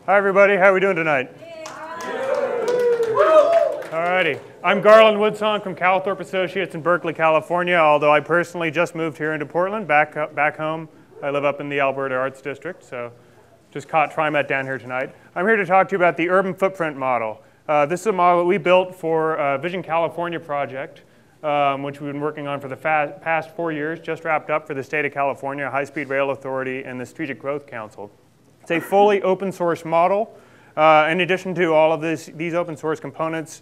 Hi everybody, how are we doing tonight? Alrighty, I'm Garlynn Woodsong from Calthorpe Associates in Berkeley, California, although I personally just moved here into Portland, back home. I live up in the Alberta Arts District, so just caught TriMet down here tonight. I'm here to talk to you about the urban footprint model. This is a model that we built for Vision California project, which we've been working on for the past 4 years, just wrapped up for the state of California, High-Speed Rail Authority, and the Strategic Growth Council. It's a fully open source model. In addition to all of these open source components,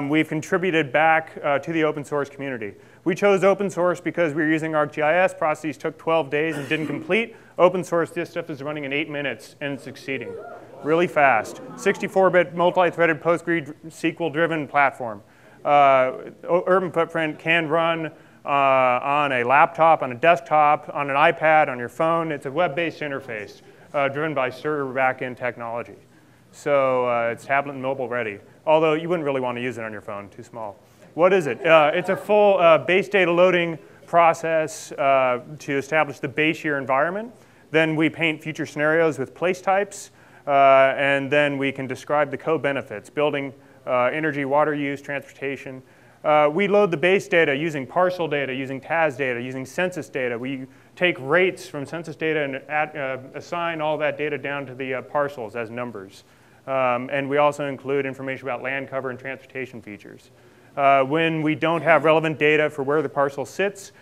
we've contributed back to the open source community. We chose open source because we were using ArcGIS. Processes took 12 days and didn't complete. Open source, this stuff is running in 8 minutes and it's succeeding really fast. 64-bit multi-threaded PostgreSQL-driven platform. Urban Footprint can run on a laptop, on a desktop, on an iPad, on your phone. It's a web-based interface driven by server backend technology. So it's tablet and mobile ready, although you wouldn't really want to use it on your phone, too small. What is it? It's a full base data loading process to establish the base year environment. Then we paint future scenarios with place types, and then we can describe the co-benefits, building, energy, water use, transportation. We load the base data using parcel data, using TAS data, using census data. We take rates from census data and assign all that data down to the parcels as numbers. And we also include information about land cover and transportation features. When we don't have relevant data for where the parcel sits,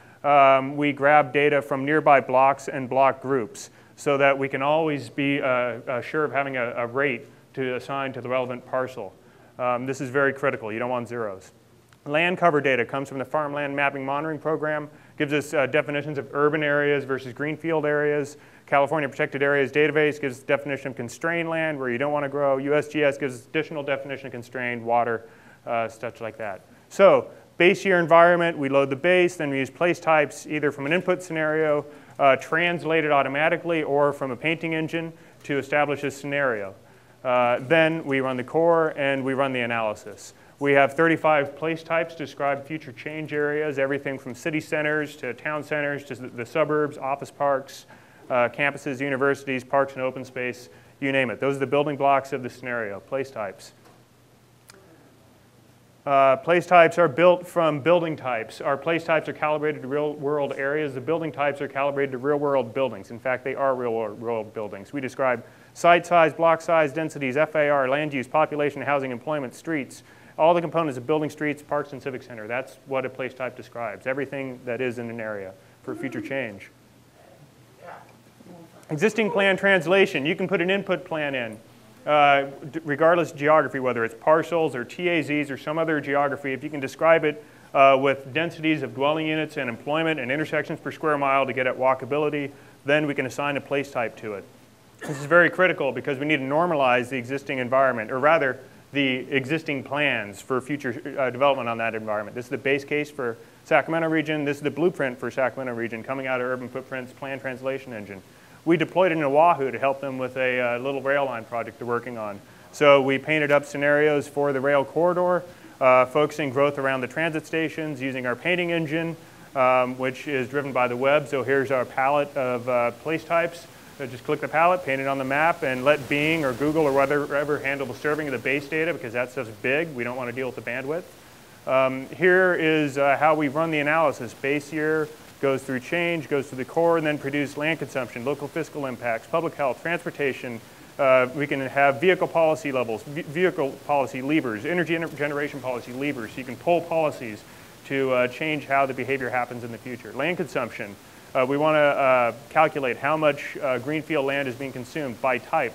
we grab data from nearby blocks and block groups so that we can always be sure of having a rate to assign to the relevant parcel. This is very critical. You don't want zeros. Land cover data comes from the Farmland Mapping Monitoring Program, gives us definitions of urban areas versus greenfield areas. California Protected Areas Database gives definition of constrained land where you don't want to grow. USGS gives additional definition of constrained water, such like that. So base year environment, we load the base, then we use place types either from an input scenario, translated automatically, or from a painting engine to establish a scenario. Then we run the core and we run the analysis. We have 35 place types to describe future change areas, everything from city centers to town centers to the suburbs, office parks, campuses, universities, parks and open space, you name it. Those are the building blocks of the scenario, place types. Place types are built from building types. Our place types are calibrated to real-world areas. The building types are calibrated to real-world buildings. In fact, they are real-world buildings. We describe site size, block size, densities, FAR, land use, population, housing, employment, streets, all the components of building, streets, parks, and civic center. That's what a place type describes, everything that is in an area for future change. Existing plan translation, you can put an input plan in, regardless of geography, whether it's parcels or TAZs or some other geography. If you can describe it with densities of dwelling units and employment and intersections per square mile to get at walkability, then we can assign a place type to it. This is very critical because we need to normalize the existing environment, or rather, the existing plans for future development on that environment. This is the base case for Sacramento region. This is the blueprint for Sacramento region coming out of Urban Footprint's plan translation engine. We deployed it in Oahu to help them with a little rail line project they're working on. So we painted up scenarios for the rail corridor, focusing growth around the transit stations using our painting engine, which is driven by the web. So here's our palette of place types. So just click the palette, paint it on the map, and let Bing or Google or whatever handle the serving of the base data because that stuff's big. We don't want to deal with the bandwidth. Here is how we run the analysis. Base year goes through change, goes to the core, and then produce land consumption, local fiscal impacts, public health, transportation. We can have vehicle policy levels, vehicle policy levers, energy generation policy levers. So you can pull policies to change how the behavior happens in the future. Land consumption. We want to calculate how much greenfield land is being consumed by type.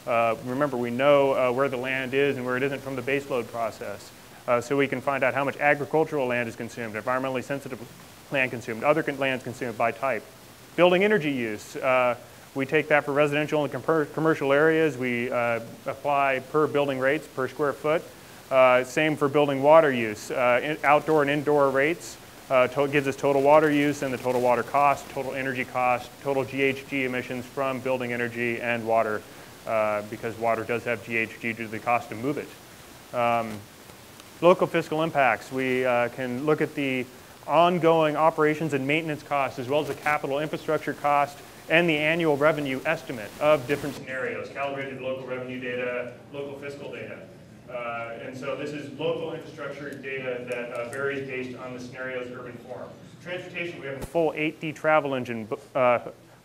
Remember, we know where the land is and where it isn't from the baseload process. So we can find out how much agricultural land is consumed, environmentally sensitive land consumed, other lands consumed by type. Building energy use. We take that for residential and commercial areas. We apply per building rates per square foot. Same for building water use. Outdoor and indoor rates. Gives us total water use and the total water cost, total energy cost, total GHG emissions from building energy and water, because water does have GHG due to the cost to move it. Local fiscal impacts. We can look at the ongoing operations and maintenance costs as well as the capital infrastructure cost and the annual revenue estimate of different scenarios, calibrated local revenue data, local fiscal data. And so this is local infrastructure data that varies based on the scenario's urban form. Transportation, we have a full 8D travel engine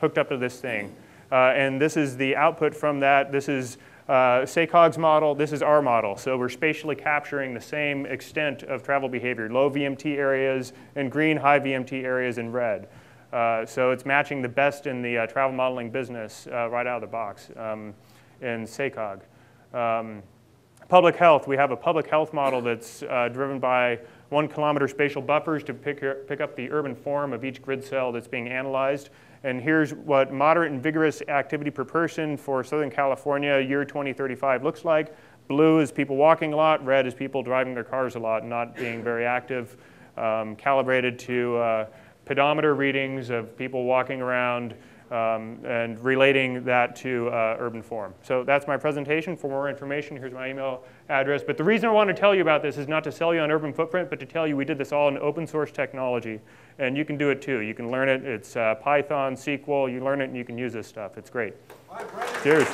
hooked up to this thing. And this is the output from that. This is SACOG's model, this is our model. So we're spatially capturing the same extent of travel behavior, low VMT areas in green, high VMT areas in red. So it's matching the best in the travel modeling business right out of the box in SACOG. Public health, we have a public health model that's driven by 1 kilometer spatial buffers to pick up the urban form of each grid cell that's being analyzed. And here's what moderate and vigorous activity per person for Southern California year 2035 looks like. Blue is people walking a lot, red is people driving their cars a lot and not being very active, calibrated to pedometer readings of people walking around and relating that to urban form. So that's my presentation. For more information, here's my email address. But the reason I want to tell you about this is not to sell you on urban footprint, but to tell you we did this all in open source technology. And you can do it too. You can learn it. It's Python, SQL. You learn it and you can use this stuff. It's great. Cheers.